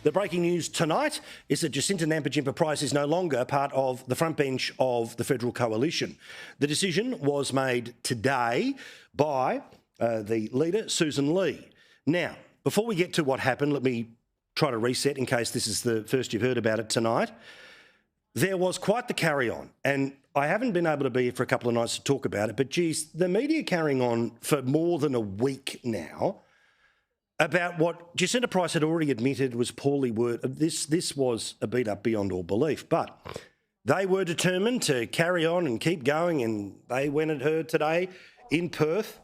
The breaking news tonight is that Jacinta Price is no longer part of the front bench of the federal coalition. The decision was made today by the leader, Sussan Lee. Now, before we get to what happened, let me try to reset in case this is the first you've heard about it tonight. There was quite the carry-on, and I haven't been able to be here for a couple of nights to talk about it, but geez, the media carrying on for more than a week now about what Jacinta Price had already admitted was poorly worded. This was a beat up beyond all belief, but they were determined to carry on and keep going, and they went at her today in Perth.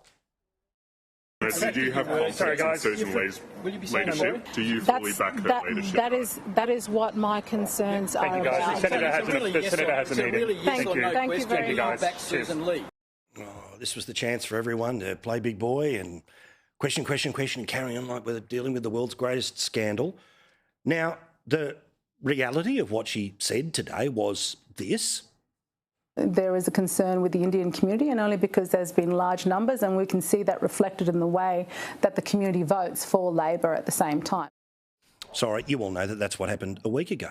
Do you have confidence in Sussan Lee's leadership? Do you fully back her leadership? That is what my concerns are about. The Senator has a meeting. Thank you very much. Oh, this was the chance for everyone to play big boy and question, and carry on like we're dealing with the world's greatest scandal. Now, the reality of what she said today was this. There is a concern with the Indian community, and only because there's been large numbers, and we can see that reflected in the way that the community votes for Labor at the same time. Sorry, you all know that that's what happened a week ago.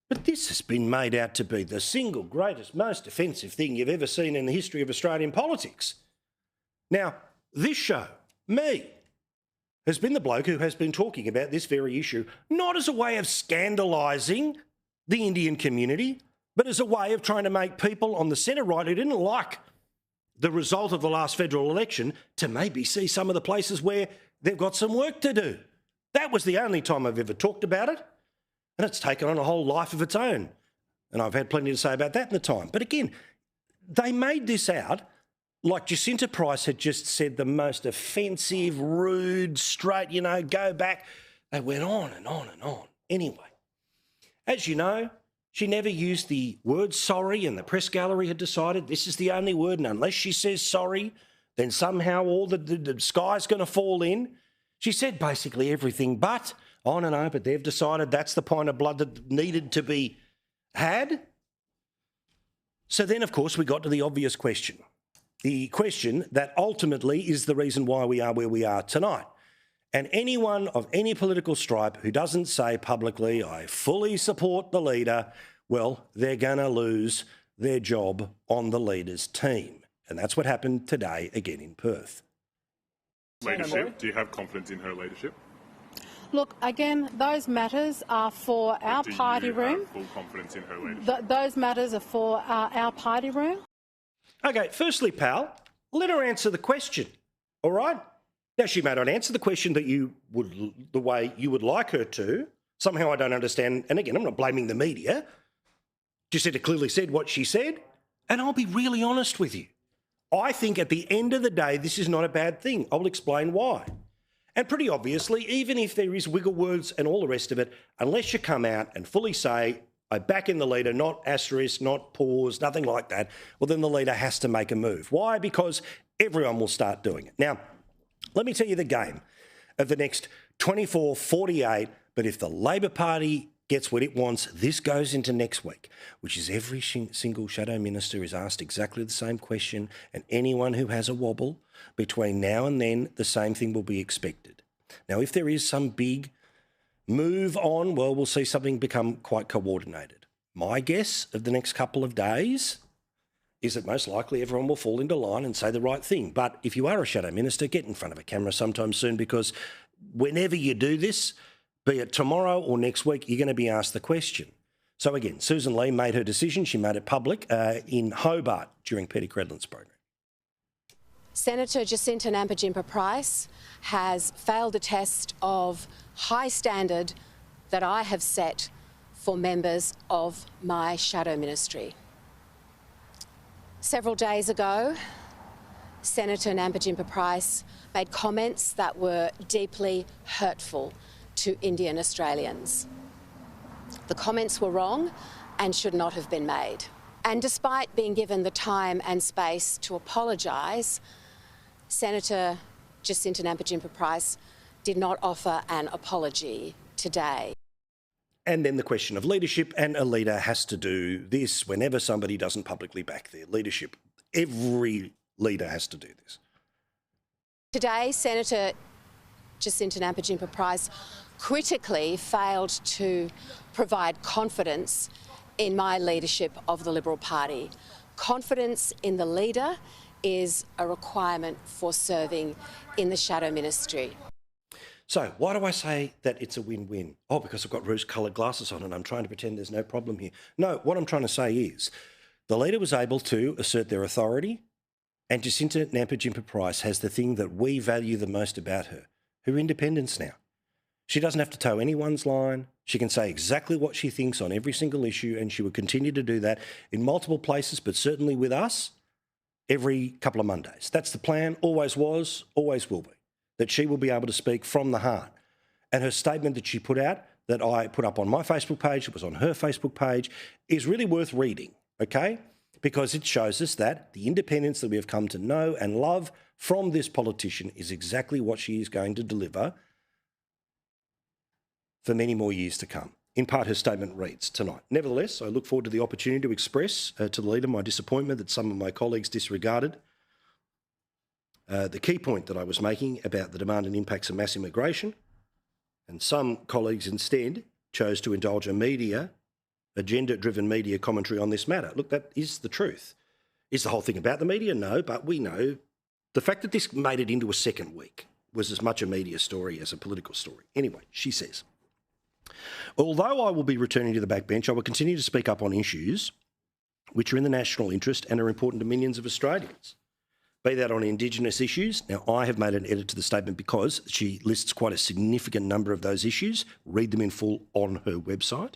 But this has been made out to be the single greatest, most offensive thing you've ever seen in the history of Australian politics. Now, this show, me, has been the bloke who has been talking about this very issue, not as a way of scandalising the Indian community, but as a way of trying to make people on the centre-right who didn't like the result of the last federal election to maybe see some of the places where they've got some work to do. That was the only time I've ever talked about it, and it's taken on a whole life of its own. And I've had plenty to say about that in the time. But again, they made this out like Jacinta Price had just said the most offensive, rude, straight, go back. They went on and on and on. Anyway, as you know, she never used the word sorry, and the press gallery had decided this is the only word, and unless she says sorry, then somehow all the sky's going to fall in. She said basically everything but, oh, no, but they've decided that's the pint of blood that needed to be had. So then, of course, we got to the obvious question. The question that ultimately is the reason why we are where we are tonight. And anyone of any political stripe who doesn't say publicly, I fully support the leader, well, they're going to lose their job on the leader's team. And that's what happened today again in Perth. Leadership, do you have confidence in her leadership? Look, again, those matters are for our party room. Do you have full confidence in her leadership? Those matters are for our party room. Okay, firstly, pal, let her answer the question, all right? Now, she may not answer the question the way you would like her to. Somehow I don't understand, and again, I'm not blaming the media. Jacinta clearly said what she said, and I'll be really honest with you. I think at the end of the day, this is not a bad thing. I'll explain why. And pretty obviously, even if there is wiggle words and all the rest of it, unless you come out and fully say, I back in the leader, not asterisk, not pause, nothing like that, well, then the leader has to make a move. Why? Because everyone will start doing it. Now, let me tell you the game of the next 24, 48, but if the Labor Party gets what it wants, this goes into next week, which is every single shadow minister is asked exactly the same question, and anyone who has a wobble between now and then, the same thing will be expected. Now, if there is some big move on, well, we'll see something become quite coordinated. My guess of the next couple of days is that most likely everyone will fall into line and say the right thing. But if you are a shadow minister, get in front of a camera sometime soon, because whenever you do this, be it tomorrow or next week, you're going to be asked the question. So again, Sussan Lee made her decision. She made it public in Hobart during Peter Credlin's program. Senator Jacinta Price has failed a test of high standard that I have set for members of my shadow ministry. Several days ago, Senator Nampa Price made comments that were deeply hurtful to Indian Australians. The comments were wrong and should not have been made. And despite being given the time and space to apologise, Senator Jacinta Price did not offer an apology today. And then the question of leadership, and a leader has to do this whenever somebody doesn't publicly back their leadership. Every leader has to do this. Today, Senator Jacinta Price critically failed to provide confidence in my leadership of the Liberal Party. Confidence in the leader is a requirement for serving in the shadow ministry. So why do I say that it's a win-win? Oh, because I've got rose-coloured glasses on and I'm trying to pretend there's no problem here. No, what I'm trying to say is the leader was able to assert their authority, and Jacinta Price has the thing that we value the most about her, her independence now. She doesn't have to toe anyone's line. She can say exactly what she thinks on every single issue, and she will continue to do that in multiple places, but certainly with us every couple of Mondays. That's the plan, always was, always will be, that she will be able to speak from the heart. And her statement that she put out, that I put up on my Facebook page, it was on her Facebook page, is really worth reading, okay? Because it shows us that the independence that we have come to know and love from this politician is exactly what she is going to deliver for many more years to come. In part, her statement reads tonight. Nevertheless, I look forward to the opportunity to express to the leader my disappointment that some of my colleagues disregarded the key point that I was making about the demand and impacts of mass immigration, and some colleagues instead chose to indulge a gender-driven media commentary on this matter. Look, that is the truth. Is the whole thing about the media? No, but we know the fact that this made it into a second week was as much a media story as a political story. Anyway, she says, although I will be returning to the backbench, I will continue to speak up on issues which are in the national interest and are important to millions of Australians. Be that on Indigenous issues. Now, I have made an edit to the statement because she lists quite a significant number of those issues. Read them in full on her website.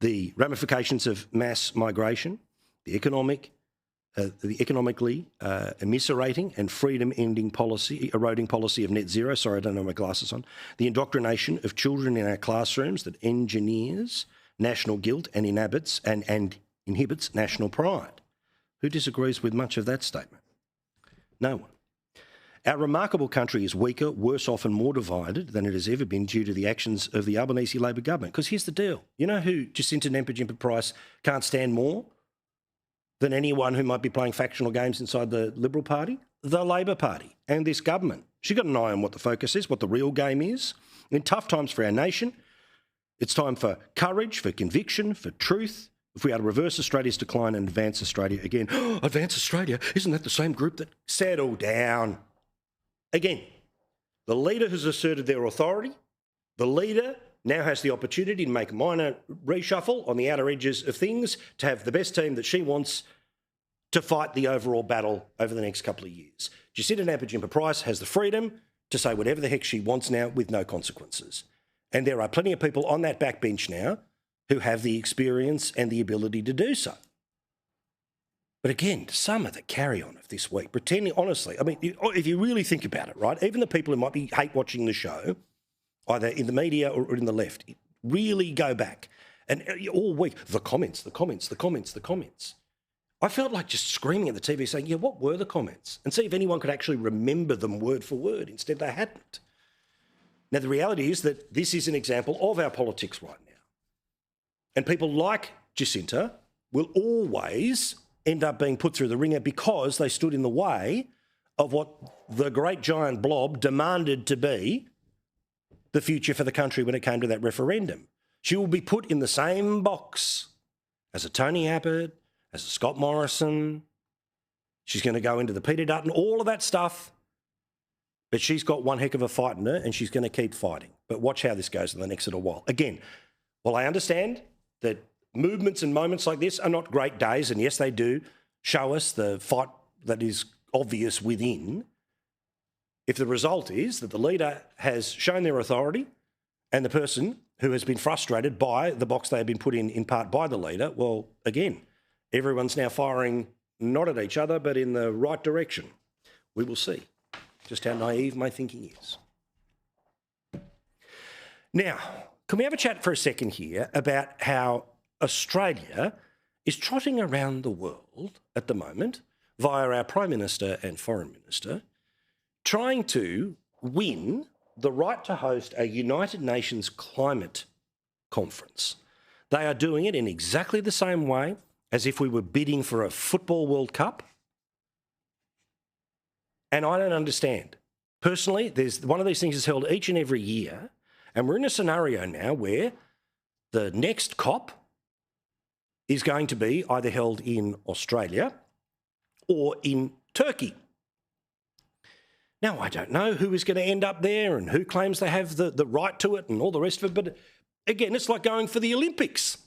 The ramifications of mass migration, the economically emiserating and freedom-ending policy, eroding policy of net zero. Sorry, I don't have my glasses on. The indoctrination of children in our classrooms that engineers national guilt and inhibits national pride. Who disagrees with much of that statement? No one. Our remarkable country is weaker, worse off and more divided than it has ever been due to the actions of the Albanese Labor government. Because here's the deal. You know who Jacinta Price can't stand more than anyone who might be playing factional games inside the Liberal Party? The Labor Party and this government. She's got an eye on what the focus is, what the real game is. In tough times for our nation, it's time for courage, for conviction, for truth. If we are to reverse Australia's decline and advance Australia again. Advance Australia? Isn't that the same group that... Settle down. Again, the leader has asserted their authority. The leader now has the opportunity to make a minor reshuffle on the outer edges of things, to have the best team that she wants to fight the overall battle over the next couple of years. Jacinta Price has the freedom to say whatever the heck she wants now with no consequences. And there are plenty of people on that backbench now who have the experience and the ability to do so. But again, some of the carry-on of this week, pretending, honestly, I mean, if you really think about it, right, even the people who might be hate watching the show, either in the media or in the left, really go back. And all week, the comments. I felt like just screaming at the TV saying, yeah, what were the comments? And see if anyone could actually remember them word for word. Instead, they hadn't. Now, the reality is that this is an example of our politics right now. And people like Jacinta will always end up being put through the ringer because they stood in the way of what the great giant blob demanded to be the future for the country when it came to that referendum. She will be put in the same box as a Tony Abbott, as a Scott Morrison. She's going to go into the Peter Dutton, all of that stuff. But she's got one heck of a fight in her and she's going to keep fighting. But watch how this goes in the next little while. Again, while I understand that movements and moments like this are not great days, and yes, they do show us the fight that is obvious within, if the result is that the leader has shown their authority and the person who has been frustrated by the box they have been put in part by the leader, well, again, everyone's now firing not at each other but in the right direction. We will see just how naive my thinking is. Now, can we have a chat for a second here about how Australia is trotting around the world at the moment via our Prime Minister and Foreign Minister, trying to win the right to host a United Nations climate conference. They are doing it in exactly the same way as if we were bidding for a football World Cup. And I don't understand. Personally, there's one of these things is held each and every year, And we're in a scenario now where the next COP is going to be either held in Australia or in Turkey. Now, I don't know who is going to end up there and who claims they have the right to it and all the rest of it, but again, it's like going for the Olympics.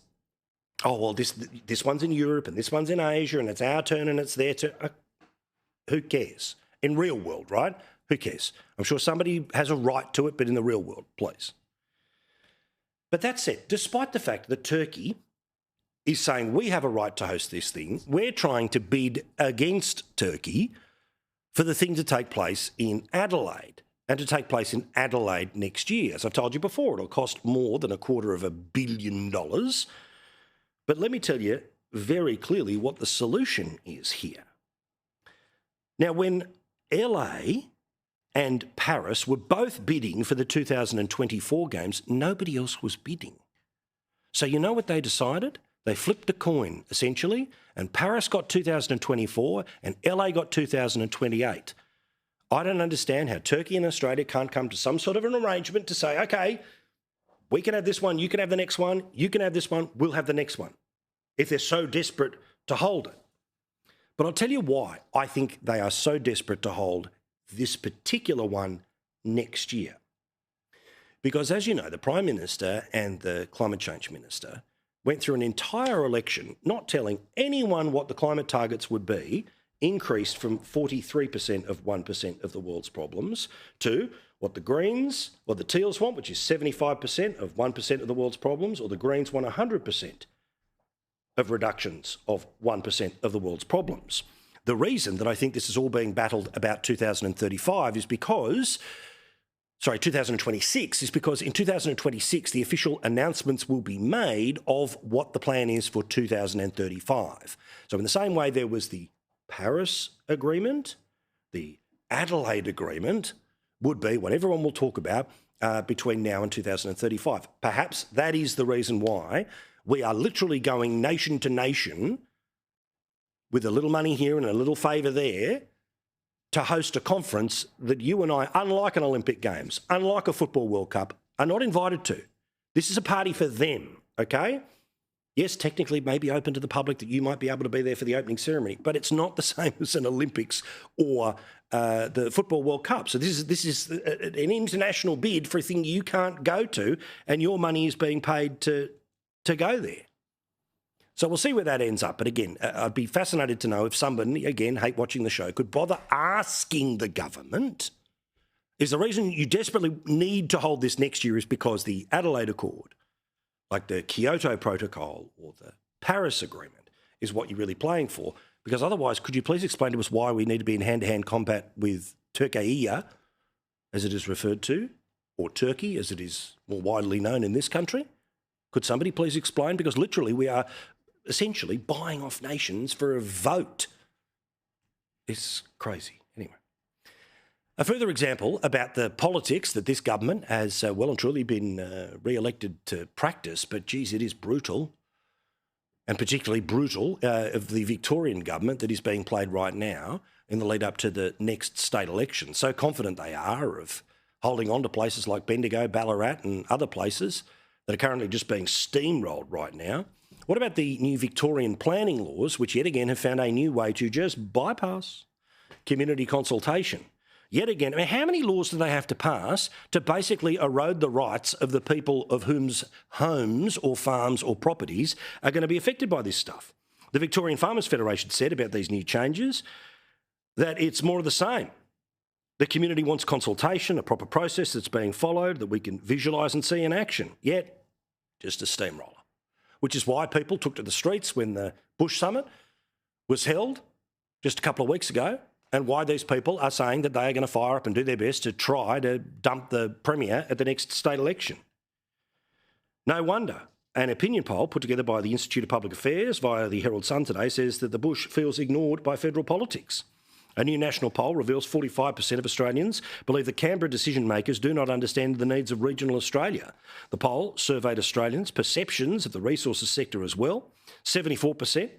Oh, well, this one's in Europe and this one's in Asia and it's our turn and it's their turn. Who cares? In real world, right? Who cares? I'm sure somebody has a right to it, but in the real world, please. But that said, despite the fact that Turkey is saying we have a right to host this thing, we're trying to bid against Turkey for the thing to take place in Adelaide and to take place in Adelaide next year. As I've told you before, it'll cost more than $250 million. But let me tell you very clearly what the solution is here. Now, when LA and Paris were both bidding for the 2024 games, nobody else was bidding. So you know what they decided? They flipped a coin, essentially, and Paris got 2024 and LA got 2028. I don't understand how Turkey and Australia can't come to some sort of an arrangement to say, OK, we can have this one, you can have the next one, you can have this one, we'll have the next one, if they're so desperate to hold it. But I'll tell you why I think they are so desperate to hold this particular one next year. Because as you know, the Prime Minister and the Climate Change Minister went through an entire election not telling anyone what the climate targets would be, increased from 43% of 1% of the world's problems to what the Greens or the Teals want, which is 75% of 1% of the world's problems, or the Greens want 100% of reductions of 1% of the world's problems. The reason that I think this is all being battled about 2035 is because, 2026, is because in 2026 the official announcements will be made of what the plan is for 2035. So in the same way there was the Paris Agreement, the Adelaide Agreement would be what everyone will talk about between now and 2035. Perhaps that is the reason why we are literally going nation to nation with a little money here and a little favour there to host a conference that you and I, unlike an Olympic Games, unlike a Football World Cup, are not invited to. This is a party for them, okay? Yes, technically it may be open to the public that you might be able to be there for the opening ceremony, but it's not the same as an Olympics or the Football World Cup. So this is an international bid for a thing you can't go to, and your money is being paid to go there. So we'll see where that ends up. But again, I'd be fascinated to know if somebody, again, hate watching the show, could bother asking the government, is the reason you desperately need to hold this next year is because the Adelaide Accord, like the Kyoto Protocol or the Paris Agreement, is what you're really playing for. Because otherwise, could you please explain to us why we need to be in hand-to-hand combat with Turkey, as it is referred to, or Turkey, as it is more widely known in this country? Could somebody please explain? Because literally we are essentially buying off nations for a vote. It's crazy. Anyway. A further example about the politics that this government has well and truly been re-elected to practice, but geez, it is brutal, and particularly brutal of the Victorian government that is being played right now in the lead up to the next state election. So confident they are of holding on to places like Bendigo, Ballarat and other places that are currently just being steamrolled right now. What about the new Victorian planning laws, which yet again have found a new way to just bypass community consultation? Yet again, I mean, how many laws do they have to pass to basically erode the rights of the people of whose homes or farms or properties are going to be affected by this stuff? The Victorian Farmers Federation said about these new changes that it's more of the same. The community wants consultation, a proper process that's being followed, that we can visualise and see in action. Yet, just a steamroller. Which is why people took to the streets when the Bush Summit was held just a couple of weeks ago, and why these people are saying that they are going to fire up and do their best to try to dump the Premier at the next state election. No wonder. An opinion poll put together by the Institute of Public Affairs via the Herald Sun today says that the Bush feels ignored by federal politics. A new national poll reveals 45% of Australians believe that Canberra decision makers do not understand the needs of regional Australia. The poll surveyed Australians' perceptions of the resources sector as well. 74%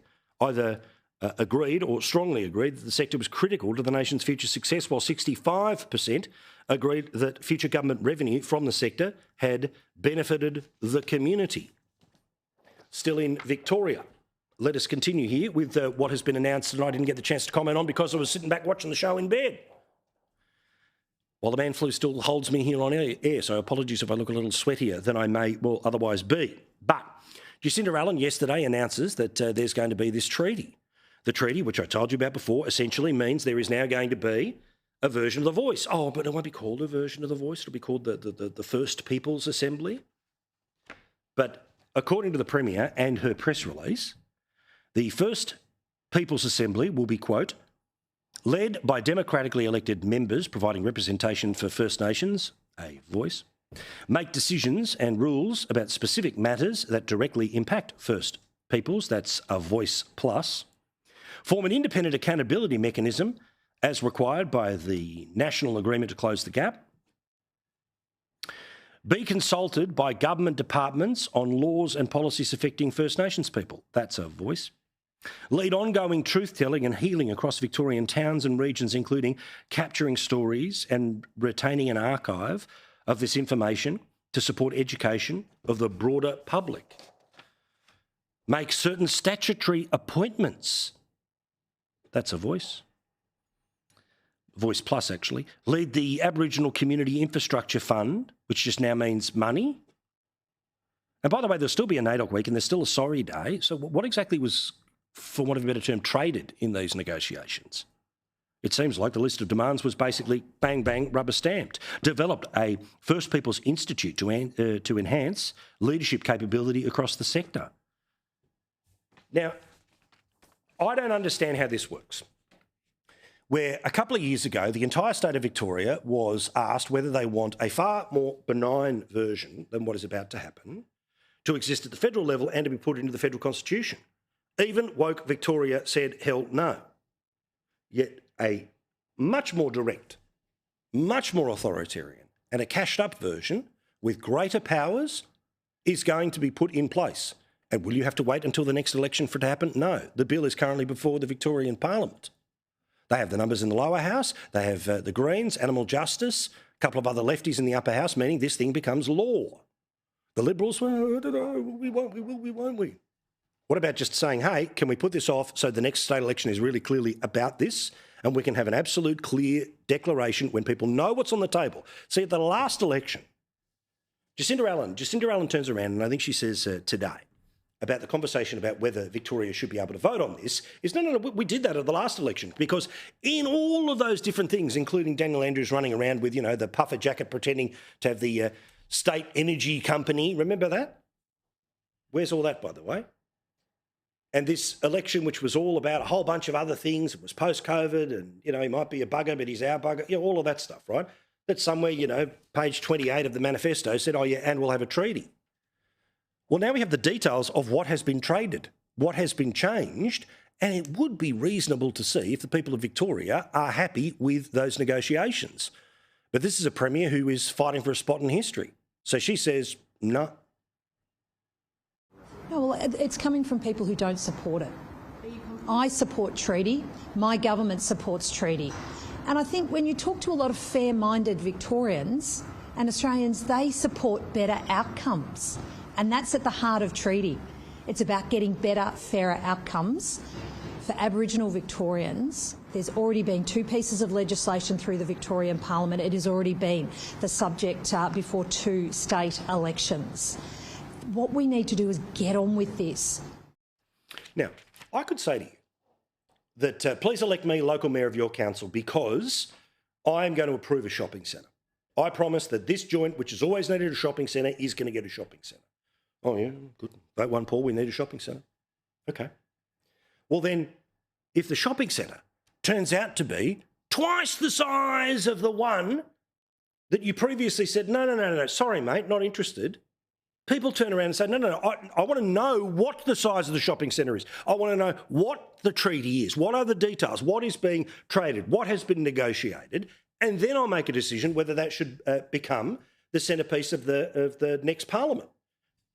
either agreed or strongly agreed that the sector was critical to the nation's future success, while 65% agreed that future government revenue from the sector had benefited the community. Still in Victoria, let us continue here with what has been announced and I didn't get the chance to comment on because I was sitting back watching the show in bed. While the man flu still holds me here on air, so apologies if I look a little sweatier than I may well otherwise be. But Jacinta Allen yesterday announces that there's going to be this treaty. The treaty, which I told you about before, essentially means there is now going to be a version of The Voice. Oh, but it won't be called a version of The Voice. It'll be called the First People's Assembly. But according to the Premier and her press release, the First People's Assembly will be, quote, led by democratically elected members providing representation for First Nations, a voice, make decisions and rules about specific matters that directly impact First Peoples, that's a voice plus, form an independent accountability mechanism as required by the National Agreement to Close the Gap, be consulted by government departments on laws and policies affecting First Nations people, that's a voice, lead ongoing truth-telling and healing across Victorian towns and regions, including capturing stories and retaining an archive of this information to support education of the broader public, make certain statutory appointments, that's a voice, Voice Plus actually, lead the Aboriginal Community Infrastructure Fund, which just now means money. And by the way, there'll still be a NAIDOC week and there's still a sorry day. So what exactly was, for want of a better term, traded in these negotiations? It seems like the list of demands was basically bang, bang, rubber stamped. Developed a First Peoples Institute to enhance leadership capability across the sector. Now, I don't understand how this works. Where a couple of years ago, the entire state of Victoria was asked whether they want a far more benign version than what is about to happen to exist at the federal level and to be put into the federal constitution. Even woke Victoria said, hell no. Yet a much more direct, much more authoritarian and a cashed up version with greater powers is going to be put in place. And will you have to wait until the next election for it to happen? No. The bill is currently before the Victorian Parliament. They have the numbers in the lower house. They have the Greens, Animal Justice, a couple of other lefties in the upper house, meaning this thing becomes law. The Liberals, well, I don't know, we won't we? What about just saying, hey, can we put this off so the next state election is really clearly about this and we can have an absolute clear declaration when people know what's on the table? See, at the last election, Jacinta Allen turns around and I think she says today, about the conversation about whether Victoria should be able to vote on this is, no, we did that at the last election because in all of those different things, including Daniel Andrews running around with, the puffer jacket pretending to have the state energy company, remember that? Where's all that, by the way? And this election, which was all about a whole bunch of other things, it was post-COVID and, he might be a bugger, but he's our bugger, all of that stuff, right? That somewhere, page 28 of the manifesto said, oh yeah, and we'll have a treaty. Well, now we have the details of what has been traded, what has been changed, and it would be reasonable to see if the people of Victoria are happy with those negotiations. But this is a Premier who is fighting for a spot in history. So she says, no. No, well, it's coming from people who don't support it. I support treaty. My government supports treaty. And I think when you talk to a lot of fair-minded Victorians and Australians, they support better outcomes. And that's at the heart of treaty. It's about getting better, fairer outcomes. For Aboriginal Victorians, there's already been 2 pieces of legislation through the Victorian Parliament. It has already been the subject before 2 state elections. What we need to do is get on with this. Now, I could say to you that please elect me local mayor of your council because I am going to approve a shopping centre. I promise that this joint, which has always needed a shopping centre, is going to get a shopping centre. Oh, yeah, good. Vote 1, Paul, we need a shopping centre. Okay. Well, then, if the shopping centre turns out to be twice the size of the one that you previously said, no, sorry, mate, not interested, people turn around and say, no, I want to know what the size of the shopping centre is. I want to know what the treaty is, what are the details, what is being traded, what has been negotiated, and then I'll make a decision whether that should become the centrepiece of the next parliament.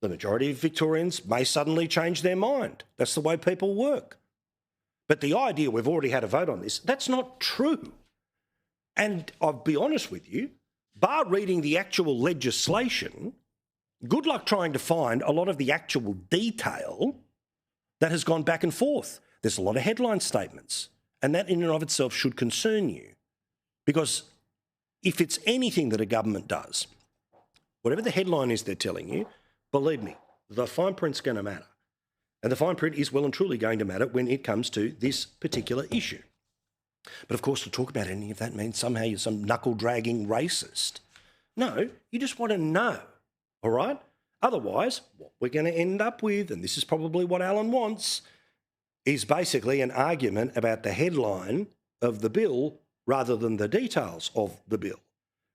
The majority of Victorians may suddenly change their mind. That's the way people work. But the idea we've already had a vote on this, that's not true. And I'll be honest with you, bar reading the actual legislation, good luck trying to find a lot of the actual detail that has gone back and forth. There's a lot of headline statements, and that in and of itself should concern you. Because if it's anything that a government does, whatever the headline is they're telling you, believe me, the fine print's going to matter. And the fine print is well and truly going to matter when it comes to this particular issue. But of course, to talk about any of that means somehow you're some knuckle-dragging racist. No, you just want to know, all right? Otherwise, what we're going to end up with, and this is probably what Alan wants, is basically an argument about the headline of the bill rather than the details of the bill.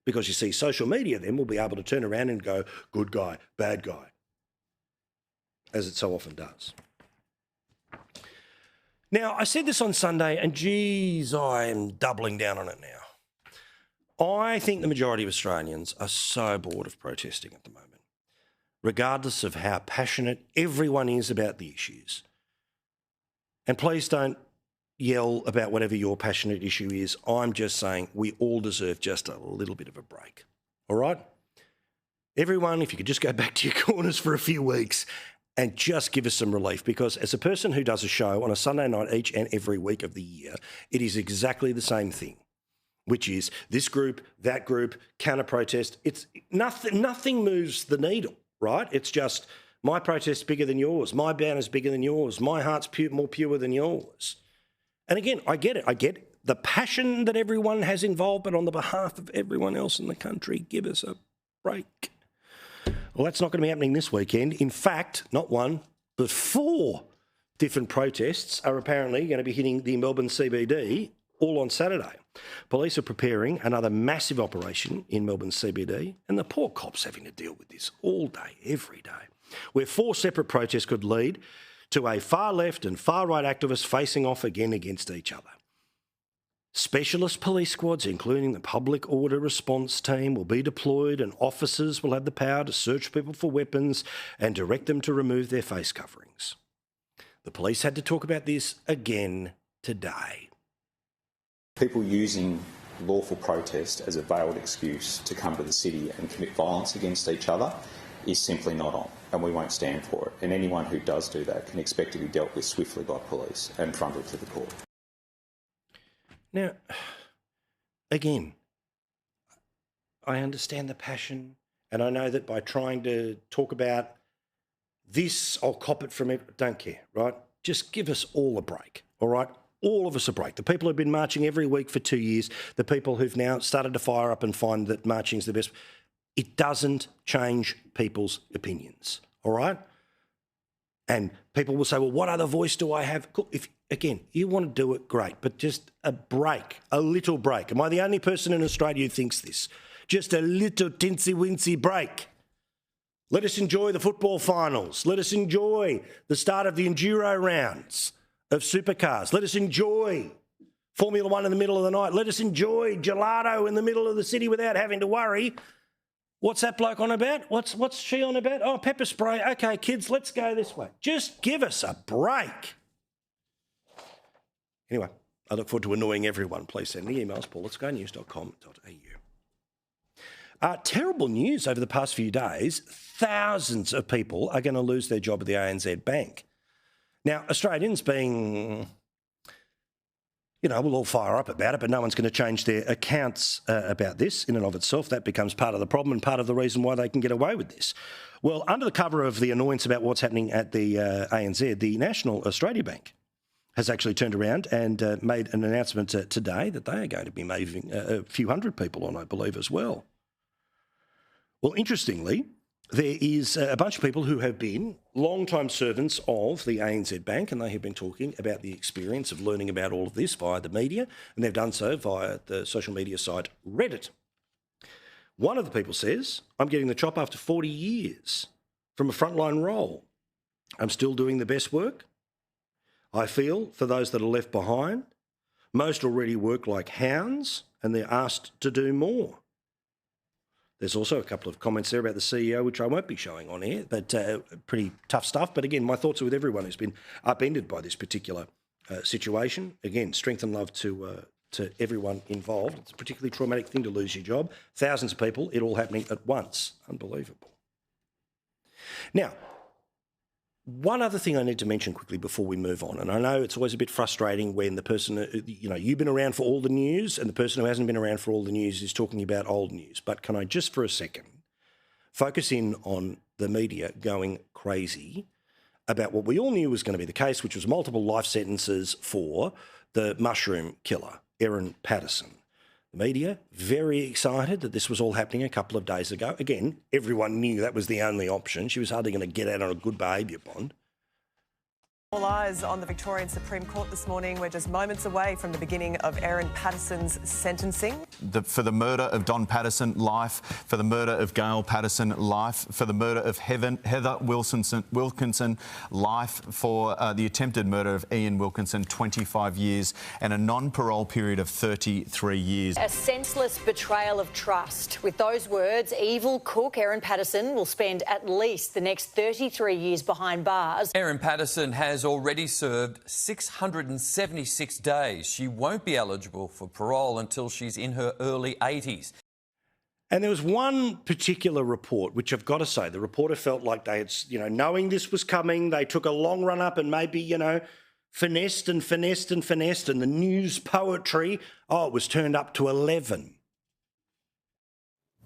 Because you see, social media then will be able to turn around and go, good guy, bad guy, as it so often does. Now, I said this on Sunday, and geez, I am doubling down on it now. I think the majority of Australians are so bored of protesting at the moment, regardless of how passionate everyone is about the issues. And please don't yell about whatever your passionate issue is. I'm just saying we all deserve just a little bit of a break, all right? Everyone, if you could just go back to your corners for a few weeks and just give us some relief, because as a person who does a show on a Sunday night each and every week of the year, it is exactly the same thing, which is this group, that group, counter-protest. It's nothing moves the needle, right? It's just my protest's bigger than yours, my banner's bigger than yours, my heart's more pure than yours. And again, I get it. I get the passion that everyone has involved, but on the behalf of everyone else in the country, give us a break. Well, that's not going to be happening this weekend. In fact, not one, but 4 different protests are apparently going to be hitting the Melbourne CBD all on Saturday. Police are preparing another massive operation in Melbourne CBD, and the poor cops having to deal with this all day, every day, where 4 separate protests could lead to a far left and far right activists facing off again against each other. Specialist police squads, including the public order response team, will be deployed, and officers will have the power to search people for weapons and direct them to remove their face coverings. The police had to talk about this again today. People using lawful protest as a veiled excuse to come to the city and commit violence against each other is simply not on, and we won't stand for it. And anyone who does do that can expect to be dealt with swiftly by police and fronted to the court. Now, again, I understand the passion, and I know that by trying to talk about this, I'll cop it from it. Don't care, right? Just give us all a break, all right? All of us a break. The people who've been marching every week for 2 years, the people who've now started to fire up and find that marching's the best. It doesn't change people's opinions, all right? And people will say, well, what other voice do I have? Cool. If, again, you want to do it, great, but just a break, a little break. Am I the only person in Australia who thinks this? Just a little tinsy-wincy break. Let us enjoy the football finals. Let us enjoy the start of the enduro rounds of supercars. Let us enjoy Formula One in the middle of the night. Let us enjoy gelato in the middle of the city without having to worry. What's that bloke on about? What's she on about? Oh, pepper spray. Okay, kids, let's go this way. Just give us a break. Anyway, I look forward to annoying everyone. Please send me emails, paul@skynews.com.au. Terrible news over the past few days. Thousands of people are going to lose their job at the ANZ Bank. Now, Australians being, we'll all fire up about it, but no one's going to change their accounts about this in and of itself. That becomes part of the problem and part of the reason why they can get away with this. Well, under the cover of the annoyance about what's happening at the ANZ, the National Australia Bank has actually turned around and made an announcement today that they are going to be moving a few hundred people on, I believe, as well. Well, interestingly, there is a bunch of people who have been long-time servants of the ANZ Bank, and they have been talking about the experience of learning about all of this via the media, and they've done so via the social media site Reddit. One of the people says, I'm getting the chop after 40 years from a frontline role. I'm still doing the best work. I feel for those that are left behind. Most already work like hounds, and they're asked to do more. There's also a couple of comments there about the CEO, which I won't be showing on air, but pretty tough stuff. But again, my thoughts are with everyone who's been upended by this particular situation. Again, strength and love to everyone involved. It's a particularly traumatic thing to lose your job. Thousands of people, it all happening at once. Unbelievable. Now, one other thing I need to mention quickly before we move on, and I know it's always a bit frustrating when the person, you've been around for all the news and the person who hasn't been around for all the news is talking about old news. But can I just for a second focus in on the media going crazy about what we all knew was going to be the case, which was multiple life sentences for the mushroom killer, Erin Patterson. The media, very excited that this was all happening a couple of days ago. Again, everyone knew that was the only option. She was hardly going to get out on a good behaviour bond. All eyes on the Victorian Supreme Court this morning. We're just moments away from the beginning of Erin Patterson's sentencing. For the murder of Don Patterson, life. For the murder of Gail Patterson, life. For the murder of Heather Wilkinson, life. For the attempted murder of Ian Wilkinson, 25 years. And a non-parole period of 33 years. A senseless betrayal of trust. With those words, evil cook Erin Patterson will spend at least the next 33 years behind bars. Erin Patterson has already served 676 days. She won't be eligible for parole until she's in her early 80s. And there was one particular report, which I've got to say, the reporter felt like they had, knowing this was coming, they took a long run up and maybe, finessed and finessed and finessed, and the news poetry, it was turned up to 11.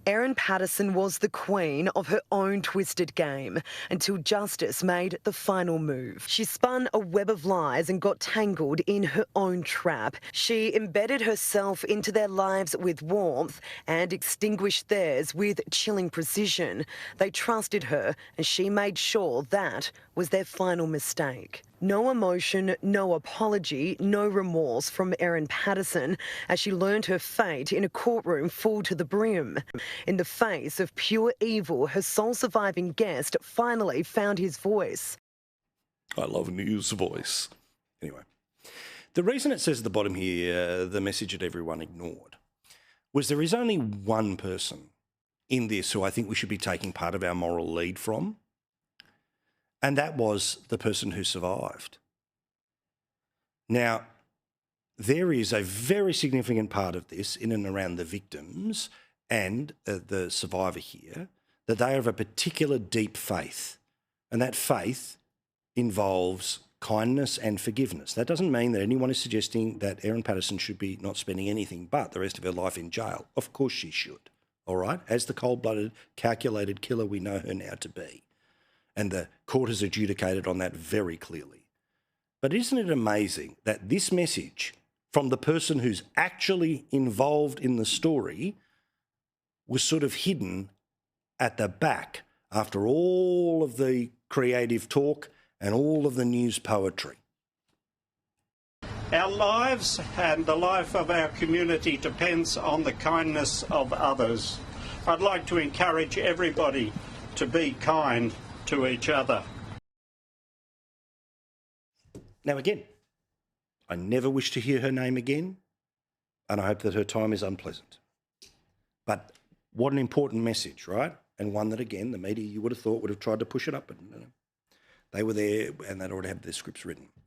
Erin Patterson was the queen of her own twisted game until justice made the final move. She spun a web of lies and got tangled in her own trap. She embedded herself into their lives with warmth and extinguished theirs with chilling precision. They trusted her and she made sure that was their final mistake. No emotion, no apology, no remorse from Erin Patterson as she learned her fate in a courtroom full to the brim. In the face of pure evil, her sole surviving guest finally found his voice. I love news voice. Anyway, the reason it says at the bottom here, the message that everyone ignored, was there is only one person in this who I think we should be taking part of our moral lead from. And that was the person who survived. Now, there is a very significant part of this in and around the victims and the survivor here, that they have a particular deep faith. And that faith involves kindness and forgiveness. That doesn't mean that anyone is suggesting that Erin Patterson should be not spending anything but the rest of her life in jail. Of course she should, all right? As the cold-blooded, calculated killer we know her now to be. And the court has adjudicated on that very clearly. But isn't it amazing that this message from the person who's actually involved in the story was sort of hidden at the back after all of the creative talk and all of the news poetry? Our lives and the life of our community depends on the kindness of others. I'd like to encourage everybody to be kind to each other. Now again, I never wish to hear her name again, and I hope that her time is unpleasant. But what an important message, right? And one that, again, the media, you would have thought, would have tried to push it up, but they were there and they'd already had their scripts written.